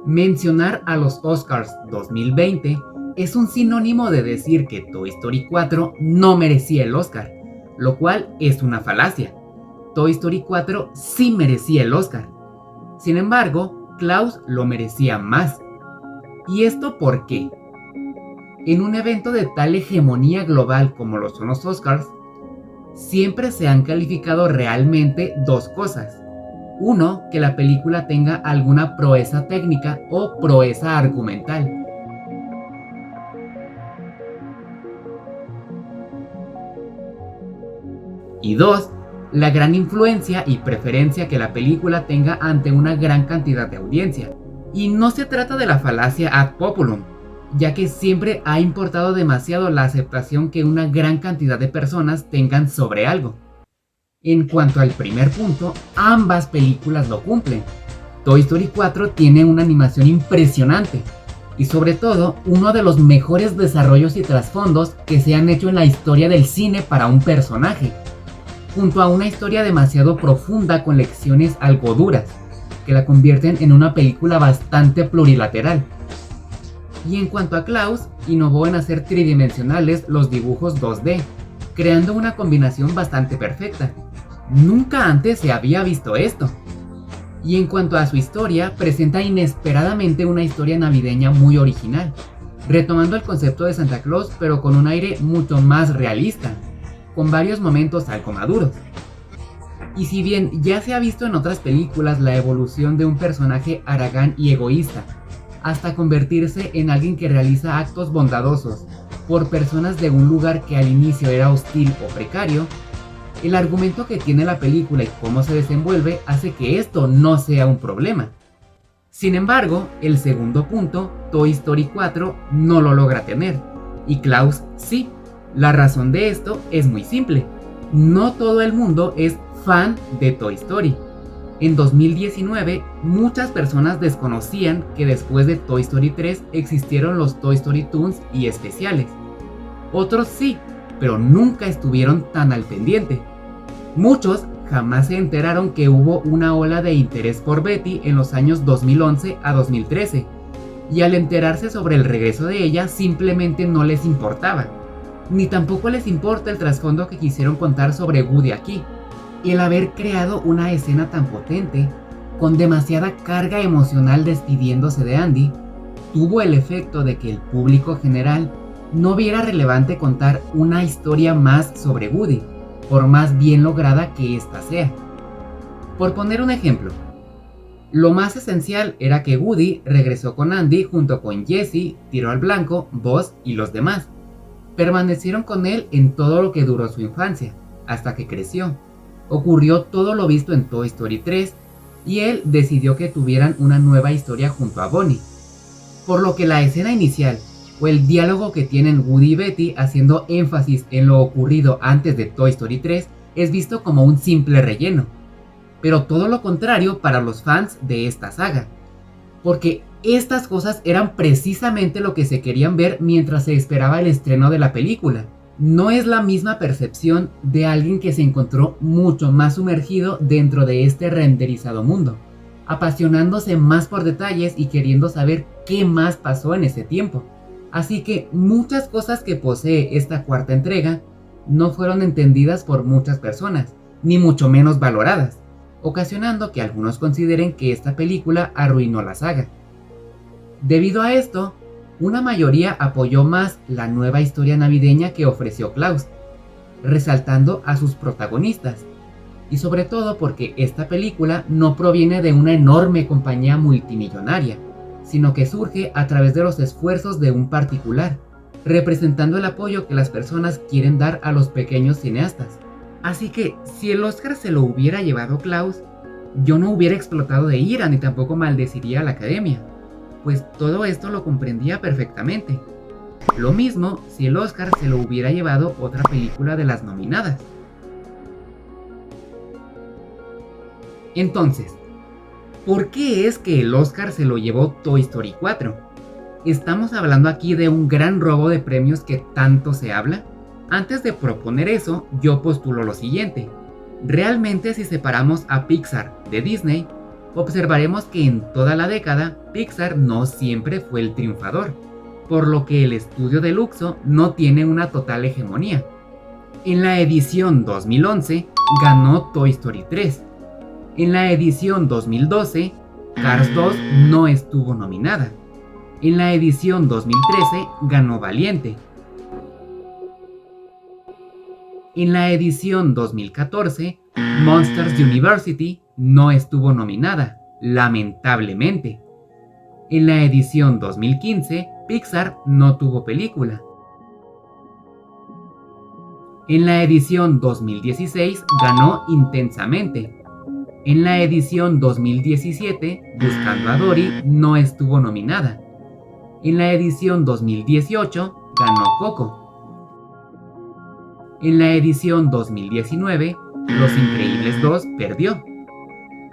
Mencionar a los Oscars 2020 es un sinónimo de decir que Toy Story 4 no merecía el Oscar, lo cual es una falacia. Toy Story 4 sí merecía el Oscar. Sin embargo, Klaus lo merecía más. ¿Y esto por qué? En un evento de tal hegemonía global como lo son los Oscars, siempre se han calificado realmente dos cosas. Uno, que la película tenga alguna proeza técnica o proeza argumental. Y dos, la gran influencia y preferencia que la película tenga ante una gran cantidad de audiencia. Y no se trata de la falacia ad populum, ya que siempre ha importado demasiado la aceptación que una gran cantidad de personas tengan sobre algo. En cuanto al primer punto, ambas películas lo cumplen. Toy Story 4 tiene una animación impresionante y sobre todo uno de los mejores desarrollos y trasfondos que se han hecho en la historia del cine para un personaje, junto a una historia demasiado profunda con lecciones algo duras, que la convierten en una película bastante plurilateral. Y en cuanto a Klaus, innovó en hacer tridimensionales los dibujos 2D, creando una combinación bastante perfecta. Nunca antes se había visto esto. Y en cuanto a su historia, presenta inesperadamente una historia navideña muy original, retomando el concepto de Santa Claus pero con un aire mucho más realista, con varios momentos algo maduros. Y si bien ya se ha visto en otras películas la evolución de un personaje haragán y egoísta, hasta convertirse en alguien que realiza actos bondadosos por personas de un lugar que al inicio era hostil o precario, el argumento que tiene la película y cómo se desenvuelve hace que esto no sea un problema. Sin embargo, el segundo punto, Toy Story 4, no lo logra tener, y Klaus sí. La razón de esto es muy simple. No todo el mundo es fan de Toy Story. En 2019, muchas personas desconocían que después de Toy Story 3 existieron los Toy Story Toons y especiales. Otros sí, pero nunca estuvieron tan al pendiente. Muchos jamás se enteraron que hubo una ola de interés por Betty en los años 2011 a 2013, y al enterarse sobre el regreso de ella simplemente no les importaba, ni tampoco les importa el trasfondo que quisieron contar sobre Woody aquí. Y el haber creado una escena tan potente, con demasiada carga emocional despidiéndose de Andy, tuvo el efecto de que el público general no viera relevante contar una historia más sobre Woody, por más bien lograda que ésta sea. Por poner un ejemplo, lo más esencial era que Woody regresó con Andy junto con Jessie, Tiro al Blanco, Buzz y los demás. Permanecieron con él en todo lo que duró su infancia, hasta que creció. Ocurrió todo lo visto en Toy Story 3 y él decidió que tuvieran una nueva historia junto a Bonnie. Por lo que la escena inicial o el diálogo que tienen Woody y Betty haciendo énfasis en lo ocurrido antes de Toy Story 3 es visto como un simple relleno. Pero todo lo contrario para los fans de esta saga, porque estas cosas eran precisamente lo que se querían ver mientras se esperaba el estreno de la película. No es la misma percepción de alguien que se encontró mucho más sumergido dentro de este renderizado mundo, apasionándose más por detalles y queriendo saber qué más pasó en ese tiempo. Así que muchas cosas que posee esta cuarta entrega no fueron entendidas por muchas personas, ni mucho menos valoradas, ocasionando que algunos consideren que esta película arruinó la saga. Debido a esto, una mayoría apoyó más la nueva historia navideña que ofreció Klaus, resaltando a sus protagonistas, y sobre todo porque esta película no proviene de una enorme compañía multimillonaria, sino que surge a través de los esfuerzos de un particular, representando el apoyo que las personas quieren dar a los pequeños cineastas. Así que, si el Oscar se lo hubiera llevado Klaus, yo no hubiera explotado de ira ni tampoco maldeciría a la academia, pues todo esto lo comprendía perfectamente. Lo mismo si el Oscar se lo hubiera llevado otra película de las nominadas. Entonces, ¿por qué es que el Oscar se lo llevó Toy Story 4? ¿Estamos hablando aquí de un gran robo de premios que tanto se habla? Antes de proponer eso, yo postulo lo siguiente. Realmente si separamos a Pixar de Disney, observaremos que en toda la década Pixar no siempre fue el triunfador, por lo que el estudio de Luxo no tiene una total hegemonía. En la edición 2011 ganó Toy Story 3. En la edición 2012, Cars 2 no estuvo nominada. En la edición 2013 ganó Valiente. En la edición 2014, Monsters University no estuvo nominada, lamentablemente. En la edición 2015, Pixar no tuvo película. En la edición 2016 ganó Intensamente. En la edición 2017, Buscando a Dory no estuvo nominada. En la edición 2018 ganó Coco. En la edición 2019, Los Increíbles 2 perdió.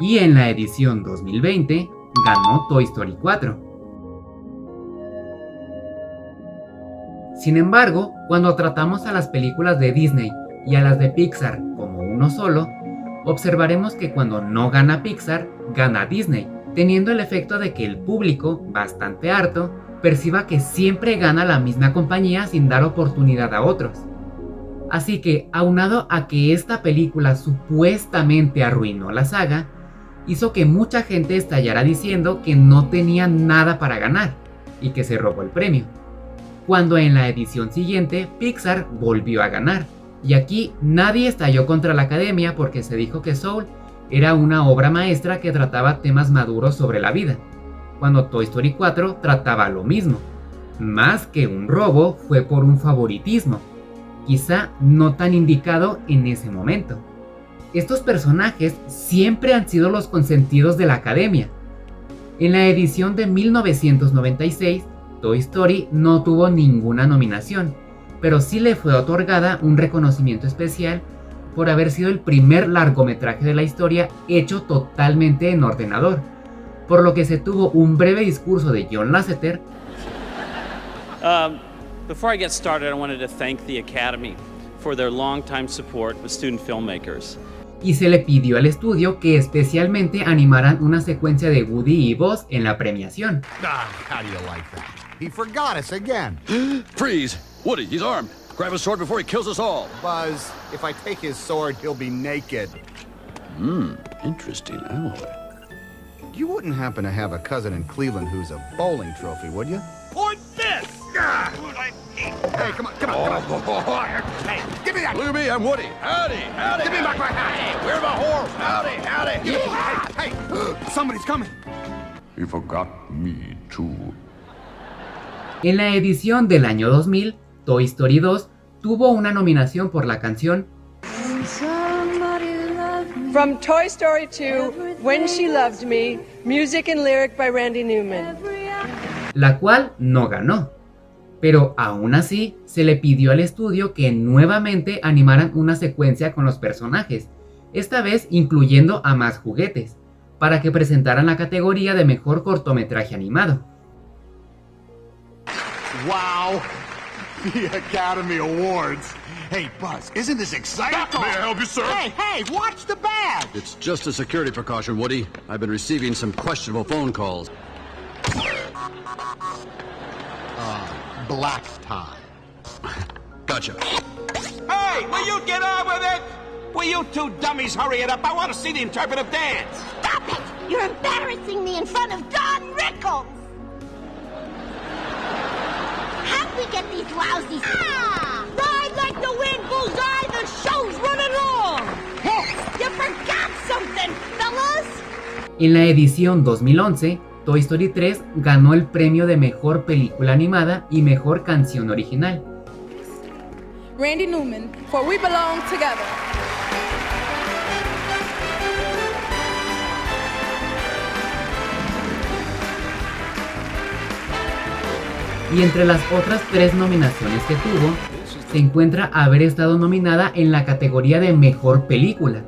Y en la edición 2020 ganó Toy Story 4. Sin embargo, cuando tratamos a las películas de Disney y a las de Pixar como uno solo, observaremos que cuando no gana Pixar, gana Disney, teniendo el efecto de que el público, bastante harto, perciba que siempre gana la misma compañía sin dar oportunidad a otros. Así que, aunado a que esta película supuestamente arruinó la saga, hizo que mucha gente estallara diciendo que no tenía nada para ganar y que se robó el premio. Cuando en la edición siguiente Pixar volvió a ganar, y aquí nadie estalló contra la academia porque se dijo que Soul era una obra maestra que trataba temas maduros sobre la vida, cuando Toy Story 4 trataba lo mismo. Más que un robo, fue por un favoritismo, quizá no tan indicado en ese momento. Estos personajes siempre han sido los consentidos de la academia. En la edición de 1996, Toy Story no tuvo ninguna nominación, pero sí le fue otorgada un reconocimiento especial por haber sido el primer largometraje de la historia hecho totalmente en ordenador, por lo que se tuvo un breve discurso de John Lasseter. Before I get started, I wanted to thank the Academy for their long-time support with student filmmakers. Y se le pidió al estudio que especialmente animaran una secuencia de Woody y Buzz en la premiación. How do you like that? He forgot us again. Freeze! Woody, he's armed. Grab his sword before he kills us all. Buzz, if I take his sword, he'll be naked. Interesting alloy. You wouldn't happen to have a cousin in Cleveland who's a bowling trophy, would you? Point this! Hey, come on. Hey, give me that! Look at me, I'm Woody. Howdy. Give me back my hat! Hey, where's my horse? Howdy. Hey, somebody's coming. He forgot me too. En la edición del año 2000, Toy Story 2 tuvo una nominación por la canción From Toy Story 2, When She Loved Me, music and lyric by Randy Newman, la cual no ganó. Pero aún así, se le pidió al estudio que nuevamente animaran una secuencia con los personajes, esta vez incluyendo a más juguetes, para que presentaran la categoría de mejor cortometraje animado. Wow, the Academy Awards. Hey, Buzz, isn't this exciting? May I help you, sir? Hey, watch the badge. It's just a security precaution, Woody. I've been receiving some questionable phone calls. Black tie. Gotcha. Hey, will you get on with it? Will you two dummies hurry it up? I want to see the interpretive dance. Stop it! You're embarrassing me in front of Don Rickles! How'd we get these lousy... Ride like the wind, bullseye! The show's running long! You forgot something, fellas! En la edición 2011, Toy Story 3 ganó el premio de mejor película animada y mejor canción original. Randy Newman, For We Belong Together. Y entre las otras 3 nominaciones que tuvo, se encuentra haber estado nominada en la categoría de mejor película,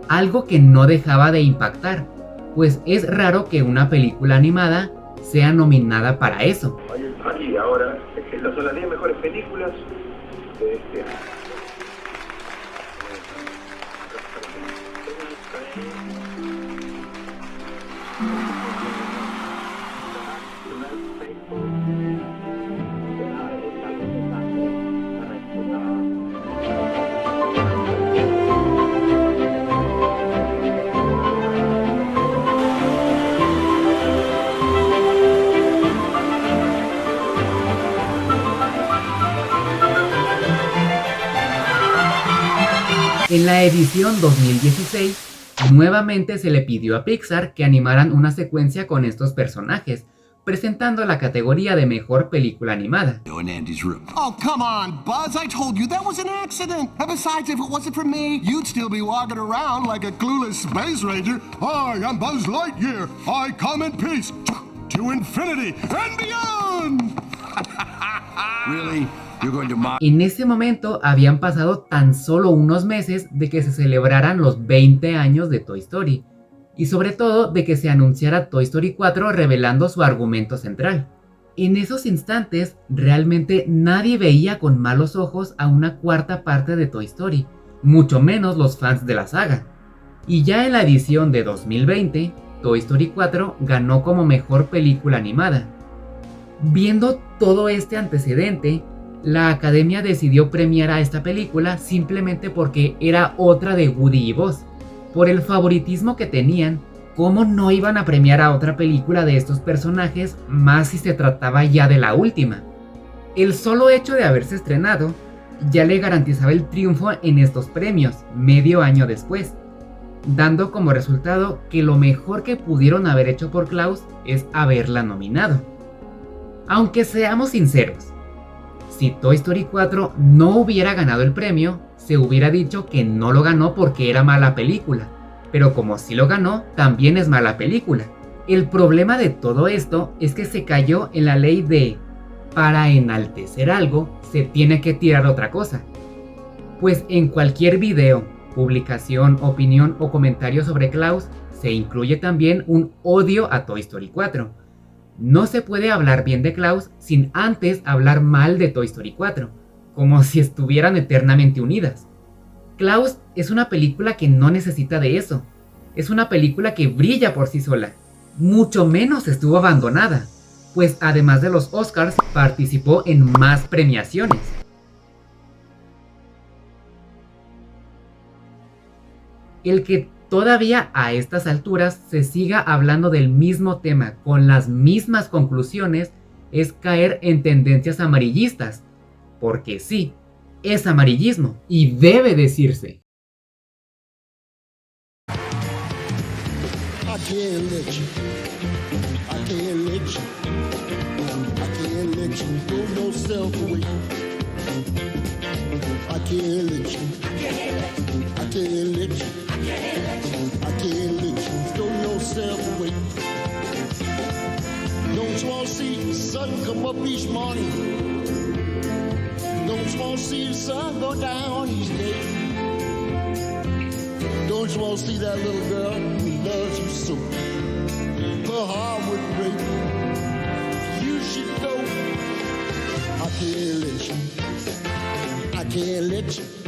algo que no dejaba de impactar, pues es raro que una película animada sea nominada para eso. Aquí ahora, estas son las 10 mejores películas de este año. En la edición 2016, nuevamente se le pidió a Pixar que animaran una secuencia con estos personajes, presentando la categoría de mejor película animada. Oh, come on, Buzz. I told you that was an accident. And besides, if it wasn't for me, you'd still be walking around like a clueless space ranger. Hi, I'm Buzz Lightyear. I come in peace to infinity and beyond. Really? You're going to mock? En ese momento habían pasado tan solo unos meses de que se celebraran los 20 años de Toy Story, y sobre todo de que se anunciara Toy Story 4 revelando su argumento central. En esos instantes, realmente nadie veía con malos ojos a una cuarta parte de Toy Story, mucho menos los fans de la saga. Y ya en la edición de 2020, Toy Story 4 ganó como mejor película animada. Viendo todo este antecedente, la Academia decidió premiar a esta película simplemente porque era otra de Woody y Buzz. Por el favoritismo que tenían, ¿cómo no iban a premiar a otra película de estos personajes, más si se trataba ya de la última? El solo hecho de haberse estrenado ya le garantizaba el triunfo en estos premios, medio año después, dando como resultado que lo mejor que pudieron haber hecho por Klaus es haberla nominado. Aunque seamos sinceros, si Toy Story 4 no hubiera ganado el premio, se hubiera dicho que no lo ganó porque era mala película, pero como sí lo ganó, también es mala película. El problema de todo esto es que se cayó en la ley de para enaltecer algo, se tiene que tirar otra cosa. Pues en cualquier video, publicación, opinión o comentario sobre Klaus, se incluye también un odio a Toy Story 4. No se puede hablar bien de Klaus sin antes hablar mal de Toy Story 4, como si estuvieran eternamente unidas. Klaus es una película que no necesita de eso. Es una película que brilla por sí sola. Mucho menos estuvo abandonada, pues además de los Oscars participó en más premiaciones. El que todavía a estas alturas se siga hablando del mismo tema con las mismas conclusiones es caer en tendencias amarillistas, porque sí, es amarillismo y debe decirse. Don't you want to see the sun come up each morning? Don't you want to see the sun go down each day? Don't you want to see that little girl who loves you so? Her heart would break. You should go. I can't let you. I can't let you.